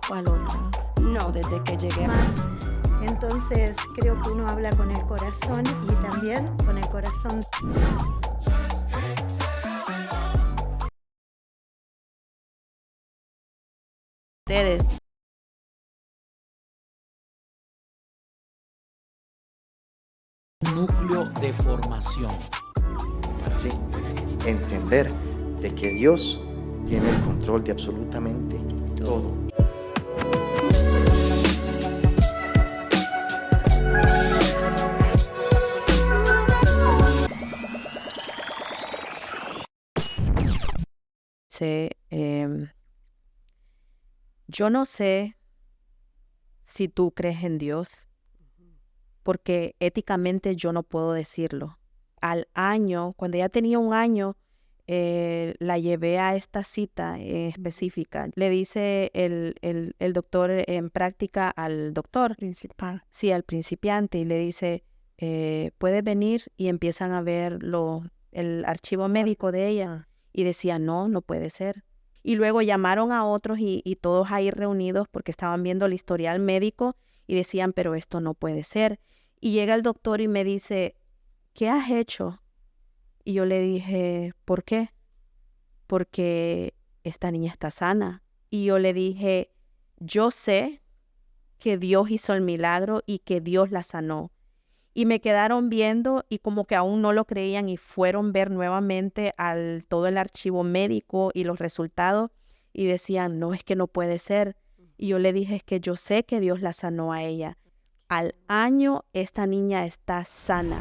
¿Cuál otra? No, desde que llegué más. Entonces creo que uno habla con el corazón y también con el corazón. ustedes. Núcleo de formación. Así, entender de que Dios tiene el control de absolutamente todo. Sí, yo no sé si tú crees en Dios, porque éticamente yo no puedo decirlo. Al año, cuando ya tenía un año, la llevé a esta cita específica. Le dice el doctor en práctica al doctor, Principal. sí, al principiante, y le dice, ¿puede venir? Y empiezan a ver el archivo médico de ella. Y decía, no, no puede ser. Y luego llamaron a otros y todos ahí reunidos porque estaban viendo el historial médico y decían, pero esto no puede ser. Y llega el doctor y me dice, ¿qué has hecho? Y yo le dije, ¿por qué? Porque esta niña está sana. Y yo le dije, yo sé que Dios hizo el milagro y que Dios la sanó. Y me quedaron viendo y como que aún no lo creían y fueron ver nuevamente todo el archivo médico y los resultados y decían, no, es que no puede ser. Y yo le dije, es que yo sé que Dios la sanó a ella. Al año esta niña está sana.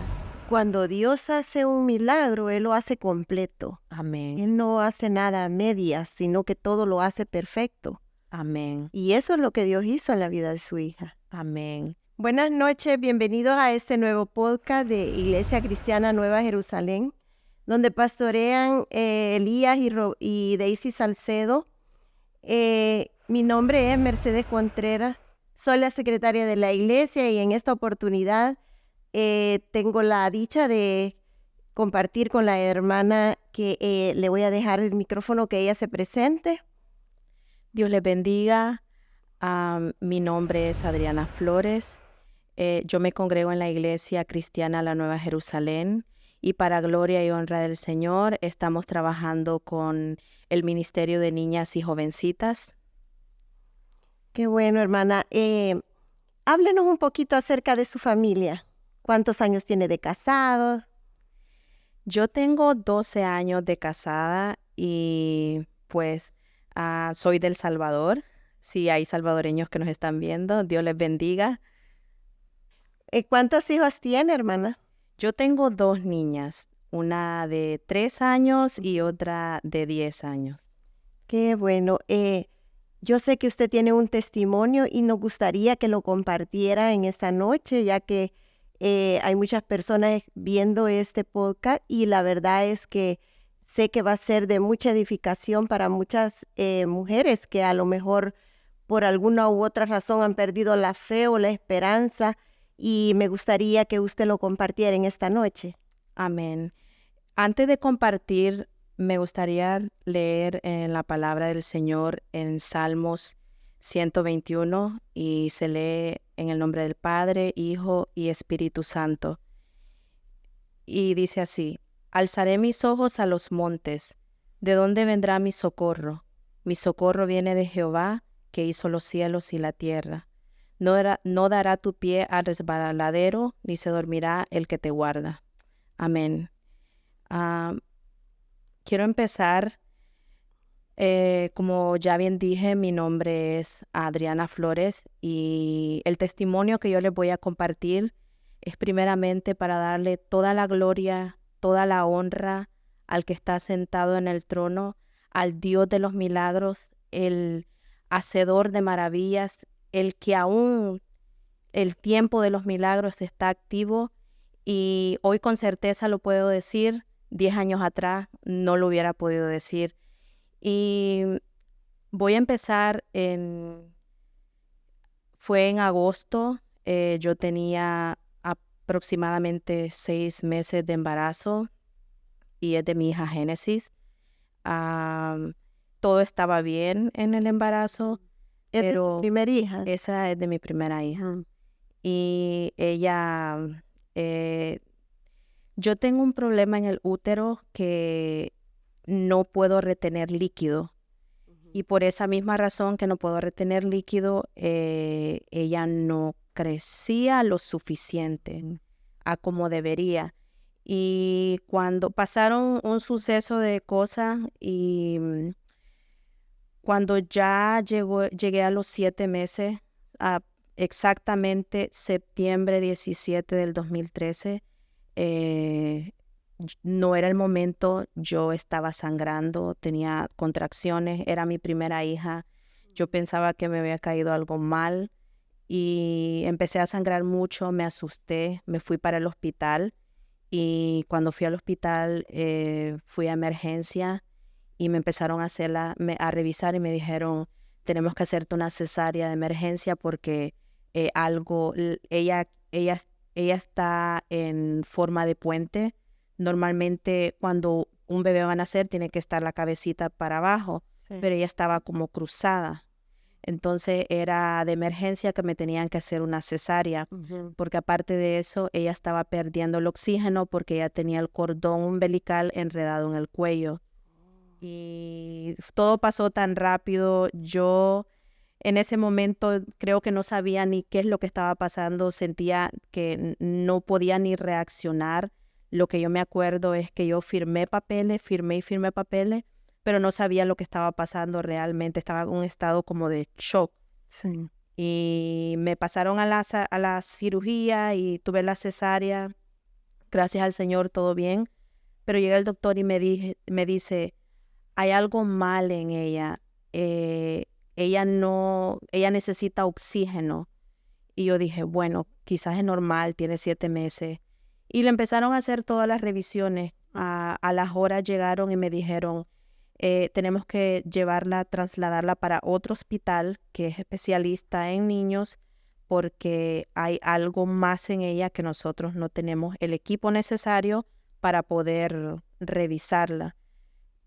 Cuando Dios hace un milagro, Él lo hace completo. Amén, Él no hace nada a medias, sino que todo lo hace perfecto. amén, Y eso es lo que Dios hizo en la vida de su hija. amén. Buenas noches, bienvenidos a este nuevo podcast de Iglesia Cristiana Nueva Jerusalén, donde pastorean Elías y Daisy Salcedo. Mi nombre es Mercedes Contreras, soy la secretaria de la iglesia y en esta oportunidad tengo la dicha de compartir con la hermana que le voy a dejar el micrófono que ella se presente. Dios les bendiga. Mi nombre es Adriana Flores. Yo me congrego en la Iglesia Cristiana La Nueva Jerusalén y para gloria y honra del Señor estamos trabajando con el Ministerio de Niñas y Jovencitas. Qué bueno, hermana. Háblenos un poquito acerca de su familia. ¿Cuántos años tiene de casado? Yo tengo 12 años de casada y pues soy del Salvador. Si hay salvadoreños que nos están viendo, Dios les bendiga. ¿Cuántos hijos tiene, hermana? Yo tengo 2 niñas, una de 3 años y otra de 10 años. Qué bueno. Yo sé que usted tiene un testimonio y nos gustaría que lo compartiera en esta noche, ya que hay muchas personas viendo este podcast y la verdad es que sé que va a ser de mucha edificación para muchas mujeres que a lo mejor por alguna u otra razón han perdido la fe o la esperanza y me gustaría que usted lo compartiera en esta noche. Amén. Antes de compartir, me gustaría leer en la palabra del Señor en Salmos 121 y se lee en el nombre del Padre, Hijo y Espíritu Santo. Y dice así, alzaré mis ojos a los montes, ¿de dónde vendrá mi socorro? Mi socorro viene de Jehová, que hizo los cielos y la tierra. No dará tu pie al resbaladero, ni se dormirá el que te guarda. Amén. Quiero empezar, como ya bien dije, mi nombre es Adriana Flores y el testimonio que yo les voy a compartir es primeramente para darle toda la gloria, toda la honra al que está sentado en el trono, al Dios de los milagros, el hacedor de maravillas, el que aún el tiempo de los milagros está activo y hoy con certeza lo puedo decir, 10 años atrás no lo hubiera podido decir. Y voy a empezar fue en agosto, yo tenía aproximadamente 6 meses de embarazo y es de mi hija Génesis. Todo estaba bien en el embarazo, ¿Es de su pero primera hija? esa es de mi primera hija. Ujú. Y ella, yo tengo un problema en el útero que no puedo retener líquido. Y por esa misma razón que no puedo retener líquido, ella no crecía lo suficiente a como debería. Y cuando pasaron un suceso de cosas y cuando ya llegué a los 7 meses, a exactamente septiembre 17 del 2013, no era el momento, yo estaba sangrando, tenía contracciones, era mi primera hija, yo pensaba que me había caído algo mal y empecé a sangrar mucho, me asusté, me fui para el hospital y cuando fui al hospital fui a emergencia y me empezaron a revisar y me dijeron, tenemos que hacerte una cesárea de emergencia porque ella está en forma de puente. Normalmente cuando un bebé va a nacer tiene que estar la cabecita para abajo, Sí. pero ella estaba como cruzada. Entonces era de emergencia que me tenían que hacer una cesárea, Ujú. porque aparte de eso ella estaba perdiendo el oxígeno porque ella tenía el cordón umbilical enredado en el cuello. Y todo pasó tan rápido. Yo en ese momento creo que no sabía ni qué es lo que estaba pasando. Sentía que no podía ni reaccionar. Lo que yo me acuerdo es que yo firmé y firmé papeles, pero no sabía lo que estaba pasando realmente. Estaba en un estado como de shock. Sí. Y me pasaron a la cirugía y tuve la cesárea. Gracias al Señor, todo bien. Pero llega el doctor y me dice, hay algo mal en ella. Ella necesita oxígeno. Y yo dije, bueno, quizás es normal, tiene 7 meses. Y le empezaron a hacer todas las revisiones. A las horas llegaron y me dijeron, tenemos que trasladarla para otro hospital que es especialista en niños porque hay algo más en ella que nosotros no tenemos el equipo necesario para poder revisarla.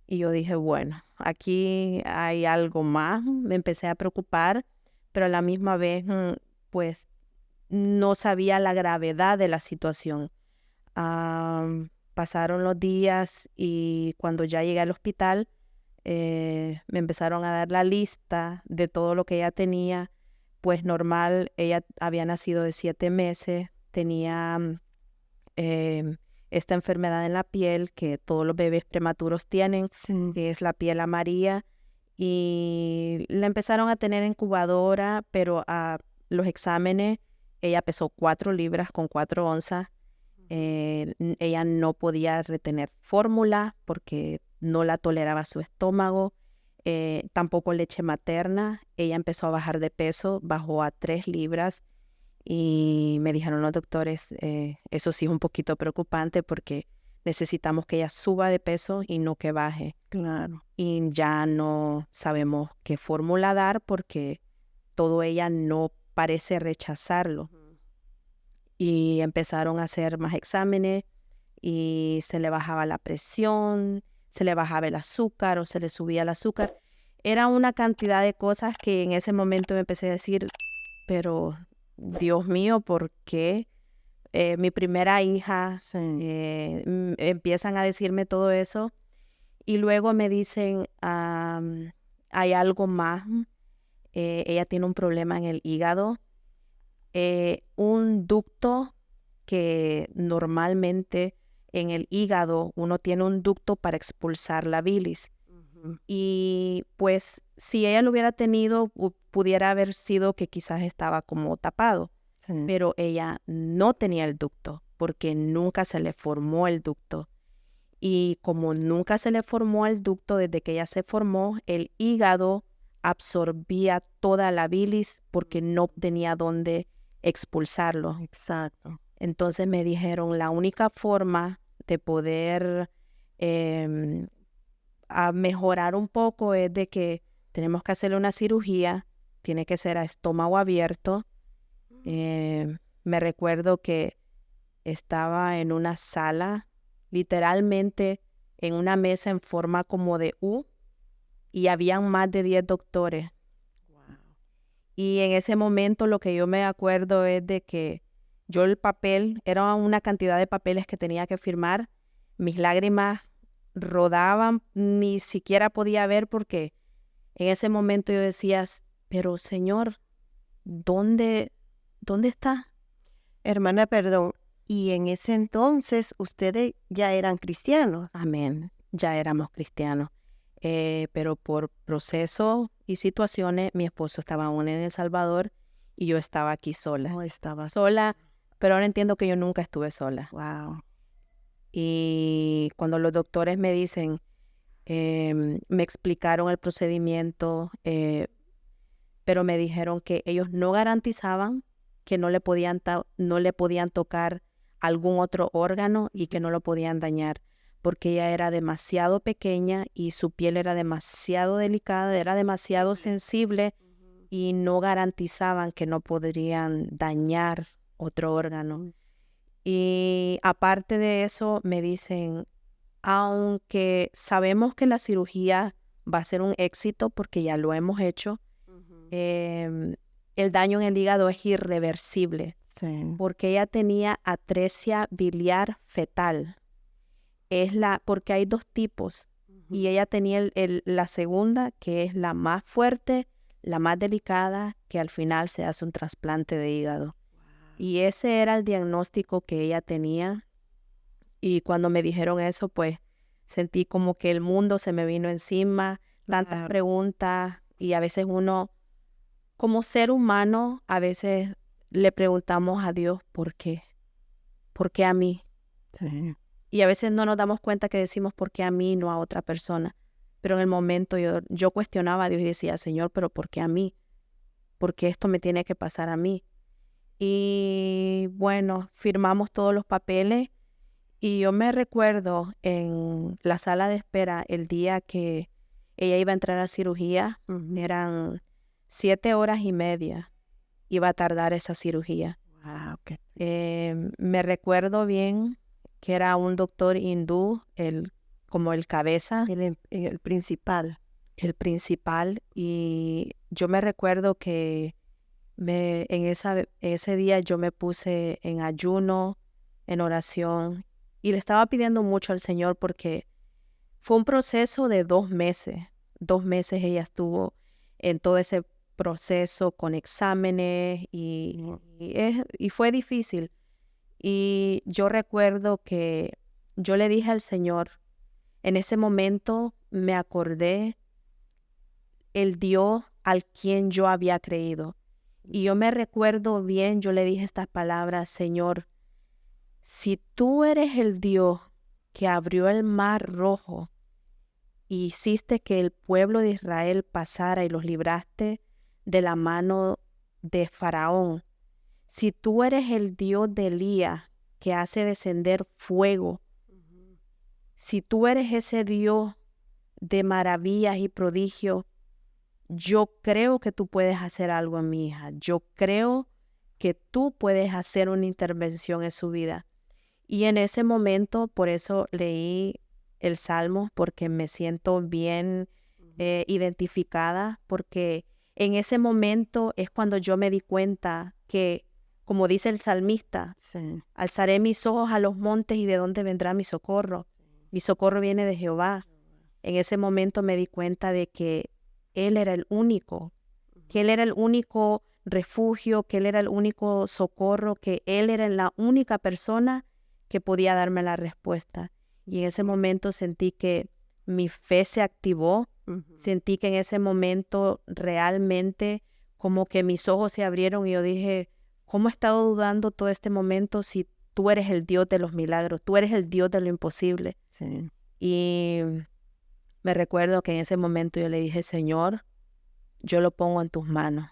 Y yo dije, bueno, aquí hay algo más. Me empecé a preocupar, pero a la misma vez, pues, no sabía la gravedad de la situación. Pasaron los días y cuando ya llegué al hospital, me empezaron a dar la lista de todo lo que ella tenía. Pues normal, ella había nacido de 7 meses, tenía em, esta enfermedad en la piel que todos los bebés prematuros tienen, Sí. que es la piel amarilla, y la empezaron a tener en incubadora, pero a los exámenes, ella pesó 4 libras con 4 onzas. Ella no podía retener fórmula porque no la toleraba su estómago, tampoco leche materna. Ella empezó a bajar de peso, bajó a 3 libras y me dijeron los doctores, eso sí es un poquito preocupante porque necesitamos que ella suba de peso y no que baje. Claro. Y ya no sabemos qué fórmula dar porque todo ella no parece rechazarlo. Y empezaron a hacer más exámenes y se le bajaba la presión, se le bajaba el azúcar o se le subía el azúcar. Era una cantidad de cosas que en ese momento me empecé a decir, pero Dios mío, ¿por qué? Mi primera hija, Sí. empiezan a decirme todo eso y luego me dicen, hay algo más, ella tiene un problema en el hígado, un ducto que normalmente en el hígado uno tiene un ducto para expulsar la bilis. Ujú. Y pues si ella lo hubiera tenido, pudiera haber sido que quizás estaba como tapado, Sí. pero ella no tenía el ducto porque nunca se le formó el ducto. Y como nunca se le formó el ducto desde que ella se formó, el hígado absorbía toda la bilis porque no tenía dónde expulsarlo. Exacto. Entonces me dijeron, la única forma de poder a mejorar un poco es de que tenemos que hacerle una cirugía, tiene que ser a estómago abierto. Me recuerdo que estaba en una sala, literalmente en una mesa en forma como de U, y habían más de 10 doctores. Wow. Y en ese momento lo que yo me acuerdo es de que yo el papel, era una cantidad de papeles que tenía que firmar, mis lágrimas rodaban, ni siquiera podía ver porque en ese momento yo decía, pero Señor, ¿dónde está? Hermana, perdón, y en ese entonces ustedes ya eran cristianos. Amén, ya éramos cristianos. Pero por procesos y situaciones, mi esposo estaba aún en El Salvador y yo estaba aquí sola. No estaba Sola, pero ahora entiendo que yo nunca estuve sola. Wow. Y cuando los doctores me dicen, me explicaron el procedimiento, pero me dijeron que ellos no garantizaban que no le podían tocar algún otro órgano y que no lo podían dañar, porque ella era demasiado pequeña y su piel era demasiado delicada, era demasiado sensible y no garantizaban que no podrían dañar otro órgano. Y aparte de eso, me dicen, aunque sabemos que la cirugía va a ser un éxito porque ya lo hemos hecho, el daño en el hígado es irreversible Sí. porque ella tenía atresia biliar fetal. Porque hay 2 tipos y ella tenía la segunda, que es la más fuerte, la más delicada, que al final se hace un trasplante de hígado. Y ese era el diagnóstico que ella tenía. Y cuando me dijeron eso, pues sentí como que el mundo se me vino encima, tantas Claro. preguntas, y a veces uno, como ser humano, a veces le preguntamos a Dios, ¿por qué? ¿Por qué a mí? Sí. Y a veces no nos damos cuenta que decimos, ¿por qué a mí, no a otra persona? Pero en el momento yo cuestionaba a Dios y decía, Señor, ¿pero por qué a mí? ¿Por qué esto me tiene que pasar a mí? Y bueno, firmamos todos los papeles y yo me recuerdo en la sala de espera el día que ella iba a entrar a cirugía, eran 7 horas y media, iba a tardar esa cirugía. Wow, qué Me recuerdo bien que era un doctor hindú, como el cabeza, el principal. el principal, y yo me recuerdo que ese día yo me puse en ayuno, en oración, y le estaba pidiendo mucho al Señor porque fue un proceso de 2 meses. 2 meses ella estuvo en todo ese proceso con exámenes y fue difícil. Y yo recuerdo que yo le dije al Señor, en ese momento me acordé el Dios al quien yo había creído. Y yo me recuerdo bien, yo le dije estas palabras, Señor, si tú eres el Dios que abrió el mar rojo y hiciste que el pueblo de Israel pasara y los libraste de la mano de Faraón, si tú eres el Dios de Elías que hace descender fuego, si tú eres ese Dios de maravillas y prodigios, yo creo que tú puedes hacer algo en mi hija. Yo creo que tú puedes hacer una intervención en su vida. Y en ese momento, por eso leí el Salmo, porque me siento bien identificada, porque en ese momento es cuando yo me di cuenta que, como dice el salmista, Sí. alzaré mis ojos a los montes y de dónde vendrá mi socorro. Mi socorro viene de Jehová. En ese momento me di cuenta de que Él era el único, que Él era el único refugio, que Él era el único socorro, que Él era la única persona que podía darme la respuesta. Y en ese momento sentí que mi fe se activó, sentí que en ese momento realmente como que mis ojos se abrieron y yo dije, ¿cómo he estado dudando todo este momento si tú eres el Dios de los milagros, tú eres el Dios de lo imposible? Sí. Y me recuerdo que en ese momento yo le dije, Señor, yo lo pongo en tus manos.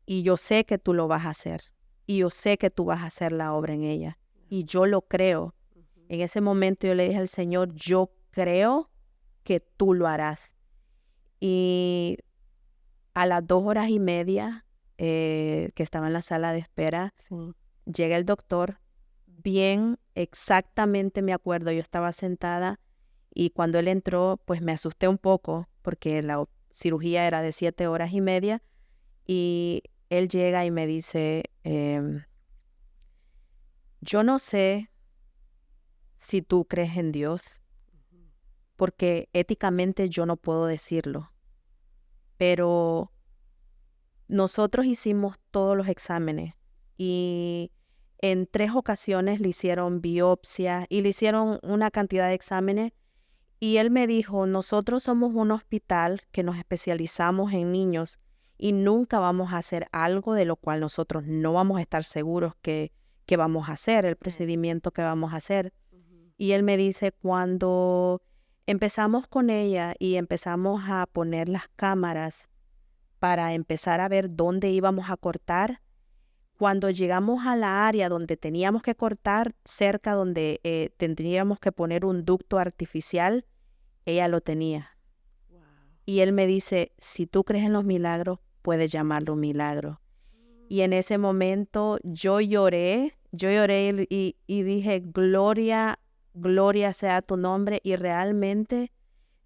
Y yo sé que tú lo vas a hacer. Y yo sé que tú vas a hacer la obra en ella. Y yo lo creo. En ese momento yo le dije al Señor, yo creo que tú lo harás. Y a las 2 horas y media que estaba en la sala de espera, Sí. llega el doctor. Bien, exactamente me acuerdo. Yo estaba sentada y cuando él entró, pues me asusté un poco porque la cirugía era de 7 horas y media Y él llega y me dice, yo no sé si tú crees en Dios, porque éticamente yo no puedo decirlo, pero nosotros hicimos todos los exámenes y en 3 ocasiones le hicieron biopsia y le hicieron una cantidad de exámenes. Y él me dijo, nosotros somos un hospital que nos especializamos en niños y nunca vamos a hacer algo de lo cual nosotros no vamos a estar seguros que vamos a hacer, el procedimiento que vamos a hacer. Y él me dice, cuando empezamos con ella y empezamos a poner las cámaras para empezar a ver dónde íbamos a cortar, cuando llegamos a la área donde teníamos que cortar, cerca donde tendríamos que poner un ducto artificial, ella lo tenía. Wow. Y él me dice, si tú crees en los milagros, puedes llamarlo un milagro. Y en ese momento yo lloré y dije, gloria sea tu nombre. Y realmente,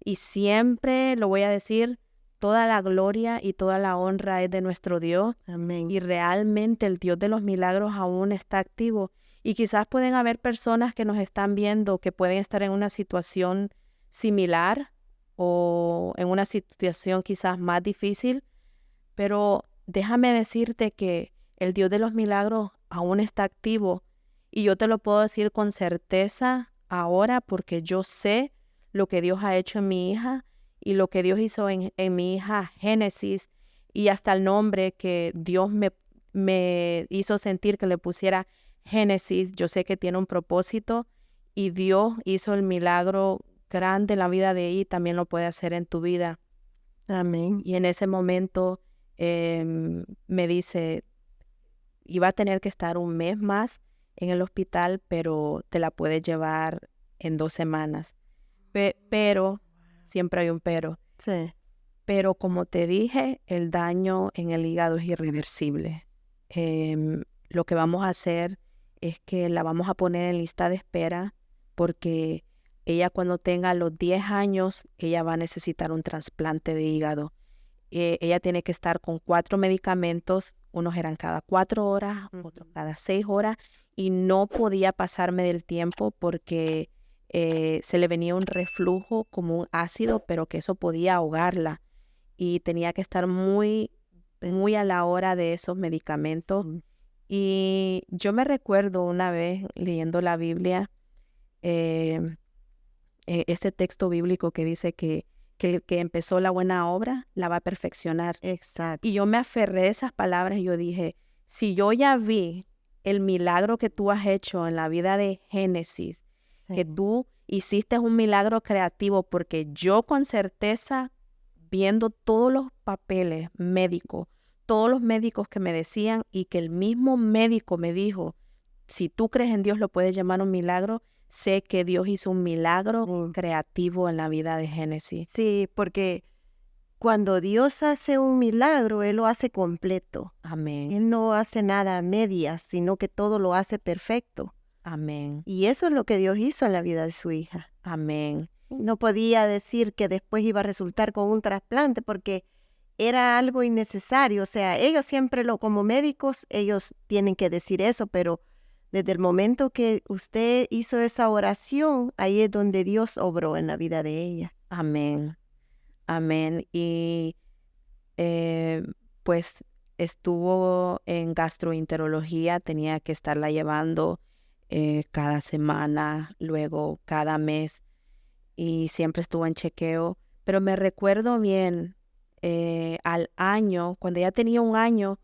y siempre lo voy a decir, toda la gloria y toda la honra es de nuestro Dios. Amén. Y realmente el Dios de los milagros aún está activo. Y quizás pueden haber personas que nos están viendo que pueden estar en una situación similar o en una situación quizás más difícil, pero déjame decirte que el Dios de los milagros aún está activo y yo te lo puedo decir con certeza ahora porque yo sé lo que Dios ha hecho en mi hija y lo que Dios hizo en mi hija Génesis y hasta el nombre que Dios me hizo sentir que le pusiera Génesis. Yo sé que tiene un propósito y Dios hizo el milagro grande en la vida de ella y también lo puede hacer en tu vida. Amén. Y en ese momento me dice, iba a tener que estar 1 mes más en el hospital, pero te la puedes llevar en 2 semanas. Pero, siempre hay un pero. Sí. Pero como te dije, el daño en el hígado es irreversible. Lo que vamos a hacer es que la vamos a poner en lista de espera porque ella cuando tenga los 10 años, ella va a necesitar un trasplante de hígado. Ella tiene que estar con 4 medicamentos, unos eran cada 4 horas, otros cada 6 horas, y no podía pasarme del tiempo porque se le venía un reflujo como un ácido, pero que eso podía ahogarla. Y tenía que estar muy, muy a la hora de esos medicamentos. Y yo me recuerdo una vez leyendo la Biblia, este texto bíblico que dice que el que empezó la buena obra la va a perfeccionar. Exacto. Y yo me aferré a esas palabras y yo dije, si yo ya vi el milagro que tú has hecho en la vida de Génesis, Sí. que tú hiciste un milagro creativo, porque yo con certeza, viendo todos los papeles médicos, todos los médicos que me decían y que el mismo médico me dijo, si tú crees en Dios lo puedes llamar un milagro, sé que Dios hizo un milagro creativo en la vida de Génesis. Sí, porque cuando Dios hace un milagro, Él lo hace completo. Amén. Él no hace nada a medias, sino que todo lo hace perfecto. Amén. Y eso es lo que Dios hizo en la vida de su hija. Amén. No podía decir que después iba a resultar con un trasplante porque era algo innecesario. O sea, ellos siempre como médicos, ellos tienen que decir eso, pero desde el momento que usted hizo esa oración, ahí es donde Dios obró en la vida de ella. Amén. Amén. Y pues estuvo en gastroenterología, tenía que estarla llevando cada semana, luego cada mes, y siempre estuvo en chequeo. Pero me recuerdo bien, al año, cuando ella tenía 1 año,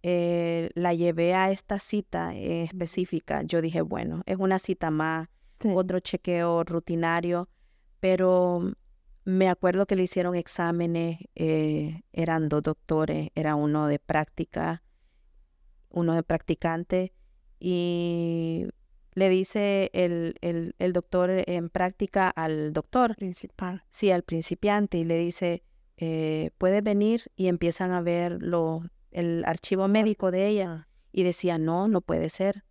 la llevé a esta cita específica. Yo dije, bueno, es una cita más, Sí. otro chequeo rutinario, pero me acuerdo que le hicieron exámenes, eran 2 doctores, era uno de práctica, uno de practicante, y le dice el doctor en práctica al doctor, Principal. sí, al principiante, y le dice, puede venir, y empiezan a ver el archivo médico de ella, y decía, no puede ser.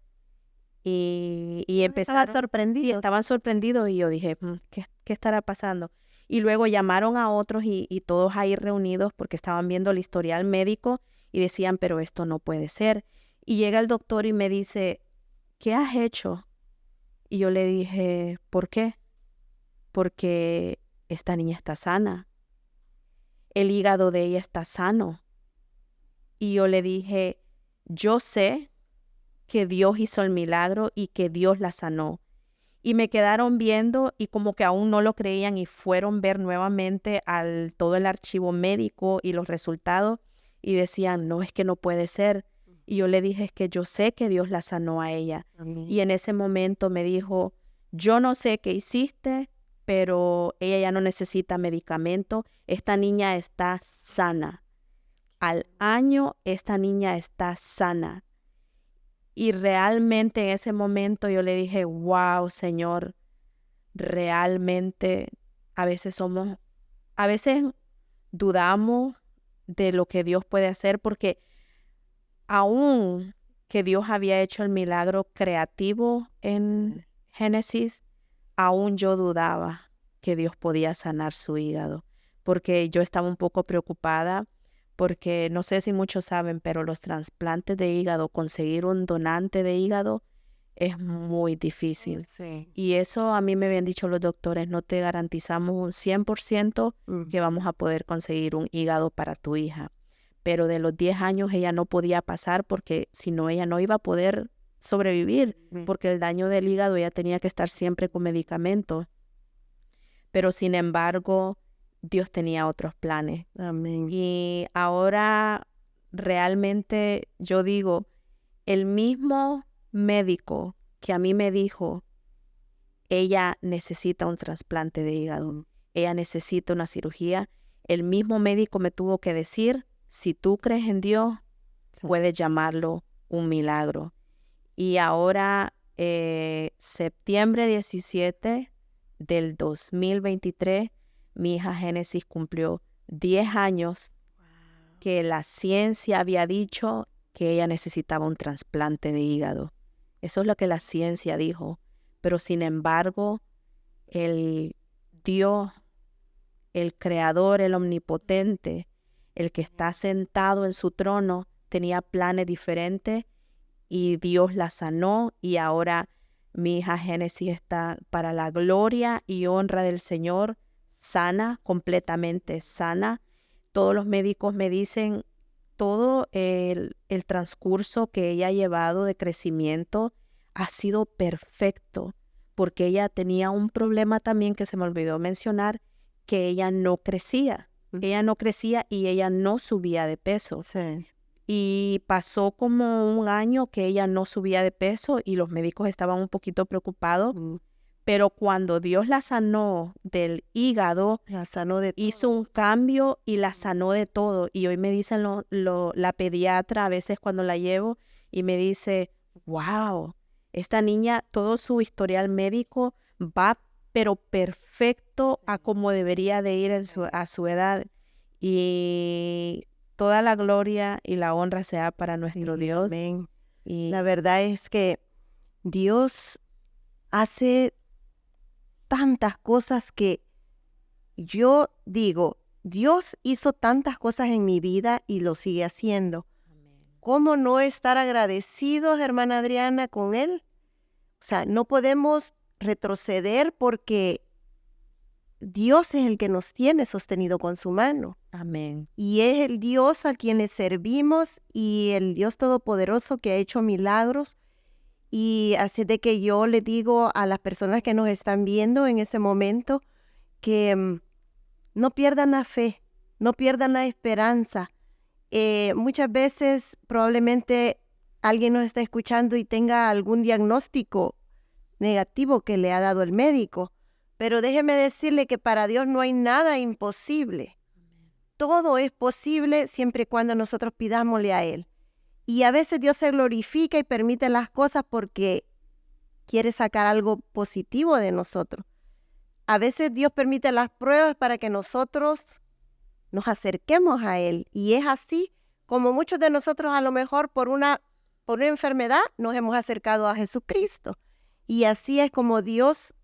Y empezaron, Estaba sorprendido. sí, estaban sorprendidos, y yo dije, ¿qué estará pasando? Y luego llamaron a otros y todos ahí reunidos porque estaban viendo el historial médico y decían, pero esto no puede ser. Y llega el doctor y me dice, ¿qué has hecho? Y yo le dije, ¿por qué? Porque esta niña está sana. El hígado de ella está sano. Y yo le dije, yo sé que Dios hizo el milagro y que Dios la sanó. Y me quedaron viendo y como que aún no lo creían y fueron ver nuevamente todo el archivo médico y los resultados y decían, no, es que no puede ser. Y yo le dije, es que yo sé que Dios la sanó a ella. Amén. Y en ese momento me dijo, yo no sé qué hiciste, pero ella ya no necesita medicamento. Esta niña está sana. Al año, esta niña está sana. Y realmente en ese momento yo le dije, wow, Señor, realmente a veces dudamos de lo que Dios puede hacer porque aún que Dios había hecho el milagro creativo en Génesis, aún yo dudaba que Dios podía sanar su hígado, porque yo estaba un poco preocupada, porque no sé si muchos saben, pero los trasplantes de hígado, conseguir un donante de hígado es muy difícil. Sí. Y eso a mí me habían dicho los doctores, no te garantizamos un 100% que vamos a poder conseguir un hígado para tu hija. Pero de los 10 años ella no podía pasar porque si no, ella no iba a poder sobrevivir, porque el daño del hígado ella tenía que estar siempre con medicamentos. Pero sin embargo, Dios tenía otros planes. Amén. Y ahora realmente yo digo, el mismo médico que a mí me dijo, ella necesita un trasplante de hígado, ella necesita una cirugía, el mismo médico me tuvo que decir, si tú crees en Dios, puedes llamarlo un milagro. Y ahora, septiembre 17 del 2023, mi hija Génesis cumplió 10 años que la ciencia había dicho que ella necesitaba un trasplante de hígado. Eso es lo que la ciencia dijo. Pero sin embargo, el Dios, el Creador, el Omnipotente, el que está sentado en su trono, tenía planes diferentes y Dios la sanó y ahora mi hija Génesis está para la gloria y honra del Señor, sana, completamente sana. Todos los médicos me dicen todo el transcurso que ella ha llevado de crecimiento ha sido perfecto, porque ella tenía un problema también que se me olvidó mencionar, que ella no crecía. Ella no crecía y ella no subía de peso. Sí. Y pasó como un año que ella no subía de peso y los médicos estaban un poquito preocupados. Pero cuando Dios la sanó del hígado, La sanó de hizo un cambio y la sanó de todo. Y hoy me dicen la pediatra a veces cuando la llevo y me dice, wow, esta niña, todo su historial médico va pero perfecto a como debería de ir a su edad. Y toda la gloria y la honra sea para nuestro Dios. Amén. Y La verdad es que Dios hace tantas cosas que yo digo, Dios hizo tantas cosas en mi vida y lo sigue haciendo. ¿Cómo no estar agradecidos, hermana Adriana, con Él? O sea, no podemos retroceder porque Dios es el que nos tiene sostenido con su mano. amén. Y es el Dios a quien le servimos y el Dios Todopoderoso que ha hecho milagros. Y así de que yo le digo a las personas que nos están viendo en este momento que no pierdan la fe, no pierdan la esperanza. Muchas veces probablemente alguien nos está escuchando y tenga algún diagnóstico negativo que le ha dado el médico, pero déjeme decirle que para Dios no hay nada imposible. Todo es posible siempre y cuando nosotros pidámosle a Él. Y a veces Dios se glorifica y permite las cosas porque quiere sacar algo positivo de nosotros. A veces Dios permite las pruebas para que nosotros nos acerquemos a Él. Y es así como muchos de nosotros a lo mejor por una enfermedad nos hemos acercado a Jesucristo. Y así es como Dios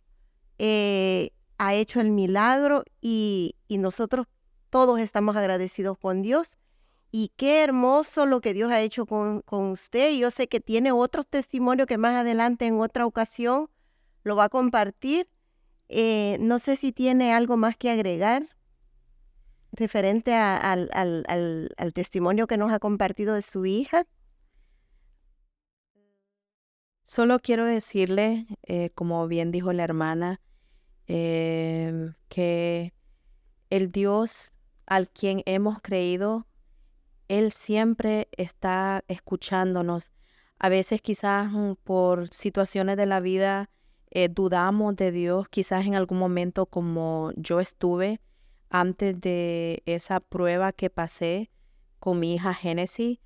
ha hecho el milagro y nosotros todos estamos agradecidos con Dios. Y qué hermoso lo que Dios ha hecho con usted. Yo sé que tiene otros testimonios que más adelante en otra ocasión lo va a compartir. No sé si tiene algo más que agregar referente al testimonio que nos ha compartido de su hija. Solo quiero decirle, como bien dijo la hermana, que el Dios al quien hemos creído, Él siempre está escuchándonos. A veces quizás por situaciones de la vida dudamos de Dios, quizás en algún momento como yo estuve antes de esa prueba que pasé con mi hija Génesis.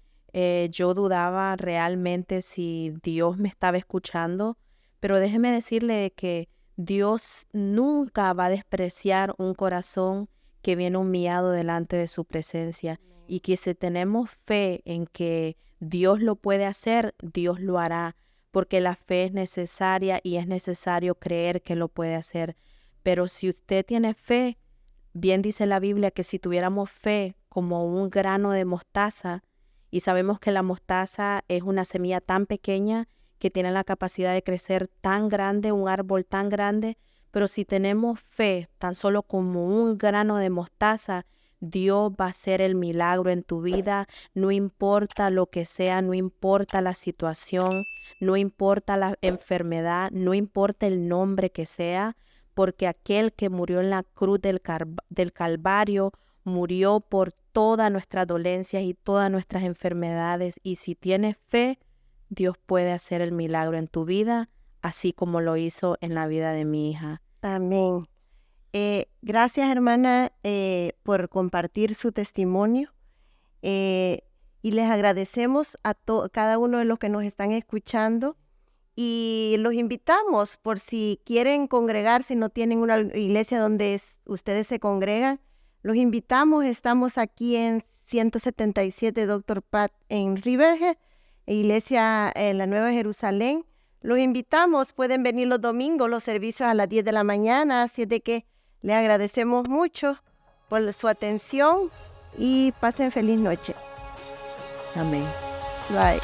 Yo dudaba realmente si Dios me estaba escuchando, pero déjeme decirle que Dios nunca va a despreciar un corazón que viene humillado delante de su presencia, y que si tenemos fe en que Dios lo puede hacer, Dios lo hará, porque la fe es necesaria y es necesario creer que lo puede hacer. Pero si usted tiene fe, bien dice la Biblia que si tuviéramos fe como un grano de mostaza, y sabemos que la mostaza es una semilla tan pequeña que tiene la capacidad de crecer tan grande, un árbol tan grande, pero si tenemos fe tan solo como un grano de mostaza, Dios va a hacer el milagro en tu vida, no importa lo que sea, no importa la situación, no importa la enfermedad, no importa el nombre que sea, porque aquel que murió en la cruz del Calvario murió por todas nuestras dolencias y todas nuestras enfermedades. Y si tienes fe, Dios puede hacer el milagro en tu vida, así como lo hizo en la vida de mi hija. Amén. Gracias, hermana, por compartir su testimonio. Y les agradecemos a cada uno de los que nos están escuchando. Y los invitamos, por si quieren congregarse y no tienen una iglesia donde ustedes se congregan, los invitamos. Estamos aquí en 177 Dr. Pat en Riverhead, iglesia en la Nueva Jerusalén. Los invitamos, pueden venir los domingos, los servicios a las 10 de la mañana, así es de que les agradecemos mucho por su atención y pasen feliz noche. Amén. Bye.